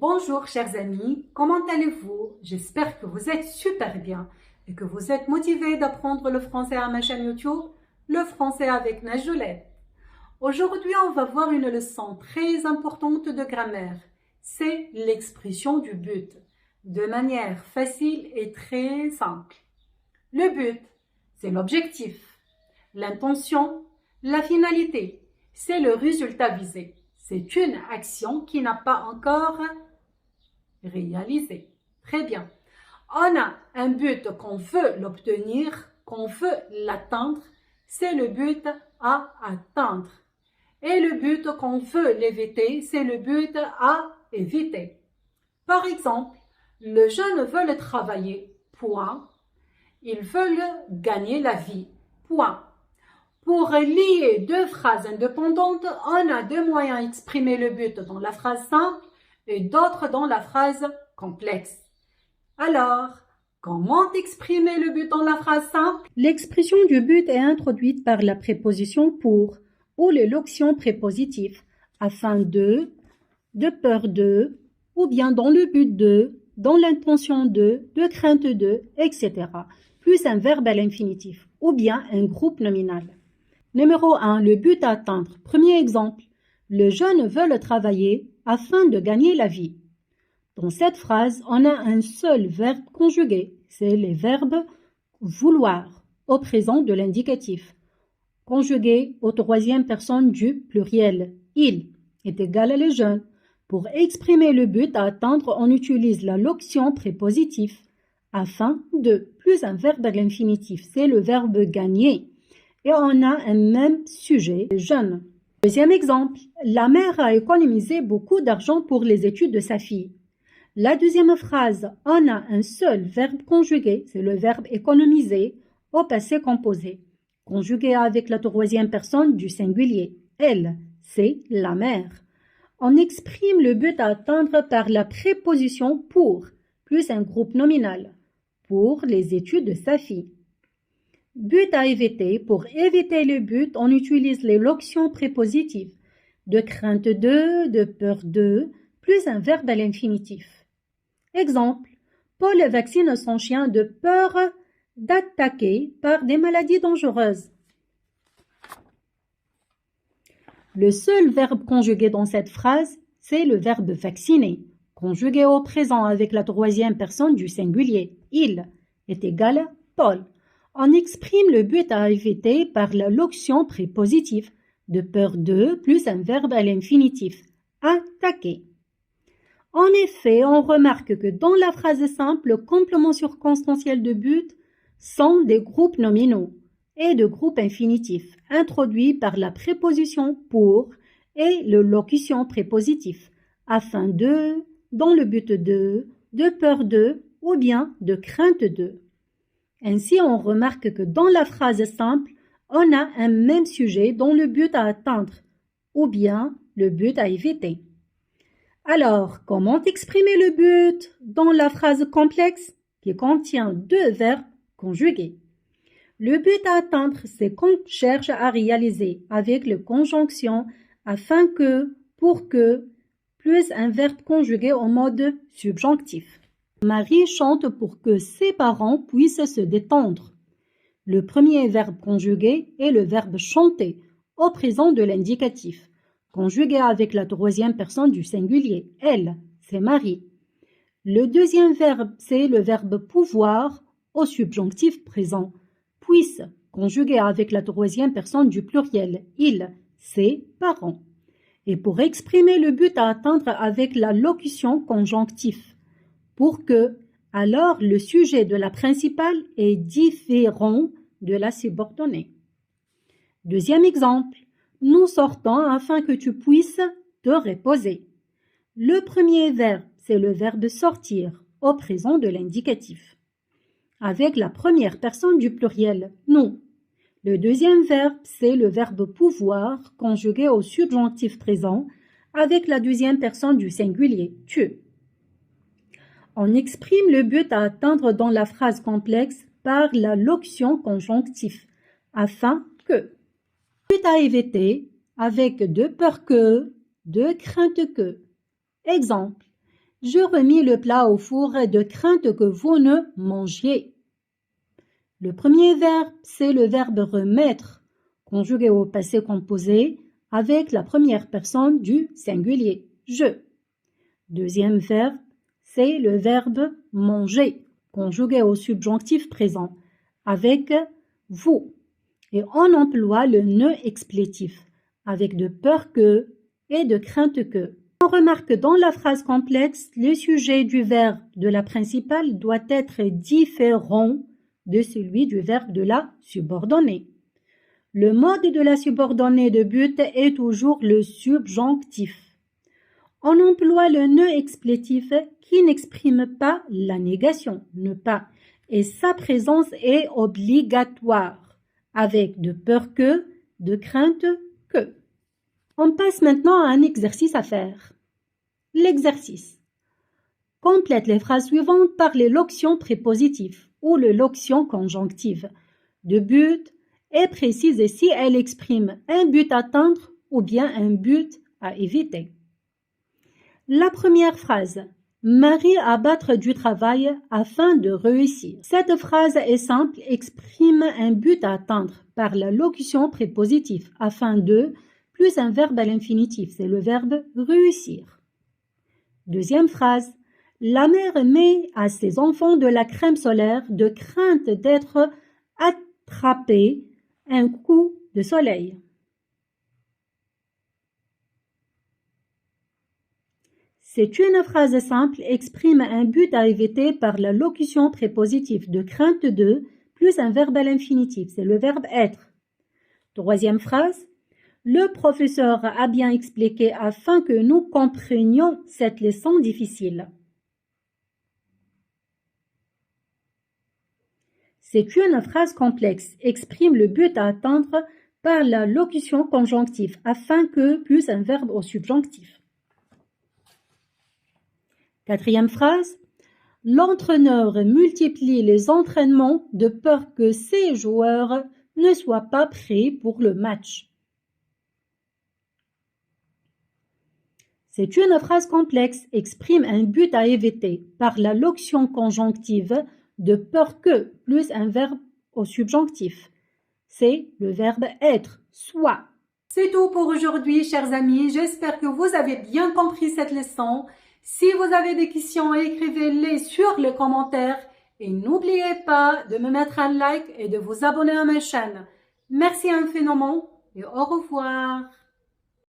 Bonjour chers amis, comment allez-vous? J'espère que vous êtes super bien et que vous êtes motivés d'apprendre le français à ma chaîne YouTube, le français avec Najolette. Aujourd'hui, on va voir une leçon très importante de grammaire. C'est l'expression du but, de manière facile et très simple. Le but, c'est l'objectif. L'intention, la finalité, c'est le résultat visé. C'est une action qui n'a pas encore réalisé. Très bien. On a un but qu'on veut l'obtenir, qu'on veut l'atteindre. C'est le but à atteindre. Et le but qu'on veut l'éviter, c'est le but à éviter. Par exemple, les jeunes veulent travailler, point. Ils veulent gagner la vie, point. Pour lier deux phrases indépendantes, on a deux moyens d'exprimer le but dans la phrase simple et d'autres dans la phrase complexe. Alors, comment exprimer le but dans la phrase simple? L'expression du but est introduite par la préposition pour ou les locutions prépositives afin de peur de, ou bien dans le but de, dans l'intention de crainte de, etc. Plus un verbe à l'infinitif ou bien un groupe nominal. Numéro 1. Le but à atteindre. Premier exemple. Les jeunes veulent travailler afin de gagner la vie. Dans cette phrase, on a un seul verbe conjugué. C'est le verbe vouloir au présent de l'indicatif. Conjugué au troisième personne du pluriel. Il est égal à les jeunes. Pour exprimer le but à atteindre, on utilise la locution prépositive afin de plus un verbe à l'infinitif. C'est le verbe gagner. Et on a un même sujet, jeune. Deuxième exemple, la mère a économisé beaucoup d'argent pour les études de sa fille. La deuxième phrase, on a un seul verbe conjugué, c'est le verbe économiser au passé composé, conjugué avec la troisième personne du singulier. Elle, c'est la mère. On exprime le but à atteindre par la préposition pour, plus un groupe nominal, pour les études de sa fille. But à éviter. Pour éviter le but, on utilise les locutions prépositives de crainte de peur de, plus un verbe à l'infinitif. Exemple, Paul vaccine son chien de peur d'attaquer par des maladies dangereuses. Le seul verbe conjugué dans cette phrase, c'est le verbe vacciner, conjugué au présent avec la troisième personne du singulier. Il est égal à Paul. On exprime le but à éviter par la locution prépositive de peur de plus un verbe à l'infinitif, attaquer. En effet, on remarque que dans la phrase simple, le complément circonstanciel de but sont des groupes nominaux et de groupes infinitifs introduits par la préposition pour et le locution prépositif afin de, dans le but de peur de ou bien de crainte de. Ainsi, on remarque que dans la phrase simple, on a un même sujet dont le but à atteindre ou bien le but à éviter. Alors, comment exprimer le but dans la phrase complexe qui contient deux verbes conjugués? Le but à atteindre, c'est qu'on cherche à réaliser avec les conjonctions afin que, pour que, plus un verbe conjugué au mode subjonctif. Marie chante pour que ses parents puissent se détendre. Le premier verbe conjugué est le verbe chanter au présent de l'indicatif, conjugué avec la troisième personne du singulier. Elle, c'est Marie. Le deuxième verbe, c'est le verbe pouvoir au subjonctif présent, puisse, conjugué avec la troisième personne du pluriel. Il, c'est parents. Et pour exprimer le but à atteindre avec la locution conjonctif, pour que, alors le sujet de la principale est différent de la subordonnée. Deuxième exemple, nous sortons afin que tu puisses te reposer. Le premier verbe, c'est le verbe sortir au présent de l'indicatif, avec la première personne du pluriel, nous. Le deuxième verbe, c'est le verbe pouvoir conjugué au subjonctif présent avec la deuxième personne du singulier, tu. On exprime le but à atteindre dans la phrase complexe par la locution conjonctif, afin que. But à éviter avec de peur que, de crainte que. Exemple, Je remis le plat au four de crainte que vous ne mangiez. Le premier verbe, c'est le verbe remettre, conjugué au passé composé avec la première personne du singulier, je. Deuxième verbe, c'est le verbe manger, conjugué au subjonctif présent, avec vous. Et on emploie le ne explétif, avec de peur que et de crainte que. On remarque que dans la phrase complexe, le sujet du verbe de la principale doit être différent de celui du verbe de la subordonnée. Le mode de la subordonnée de but est toujours le subjonctif. On emploie le ne explétif qui n'exprime pas la négation, ne pas, et sa présence est obligatoire, avec de peur que, de crainte que. On passe maintenant à un exercice à faire. L'exercice. Complète les phrases suivantes par les locutions prépositives ou les locutions conjonctives de but et précise si elles expriment un but à atteindre ou bien un but à éviter. La première phrase. Marie abattre du travail afin de réussir. Cette phrase est simple, exprime un but à atteindre par la locution prépositive afin de plus un verbe à l'infinitif, c'est le verbe réussir. Deuxième phrase. La mère met à ses enfants de la crème solaire de crainte d'être attrapés un coup de soleil. C'est une phrase simple, exprime un but à éviter par la locution prépositive de crainte de plus un verbe à l'infinitif, c'est le verbe être. Troisième phrase. Le professeur a bien expliqué afin que nous comprenions cette leçon difficile. C'est une phrase complexe, exprime le but à atteindre par la locution conjonctive afin que plus un verbe au subjonctif. Quatrième phrase. L'entraîneur multiplie les entraînements de peur que ses joueurs ne soient pas prêts pour le match. C'est une phrase complexe, exprime un but à éviter par la locution conjonctive de peur que plus un verbe au subjonctif. C'est le verbe être, soit. C'est tout pour aujourd'hui, chers amis. J'espère que vous avez bien compris cette leçon. Si vous avez des questions, écrivez-les sur les commentaires et n'oubliez pas de me mettre un like et de vous abonner à ma chaîne. Merci infiniment et au revoir.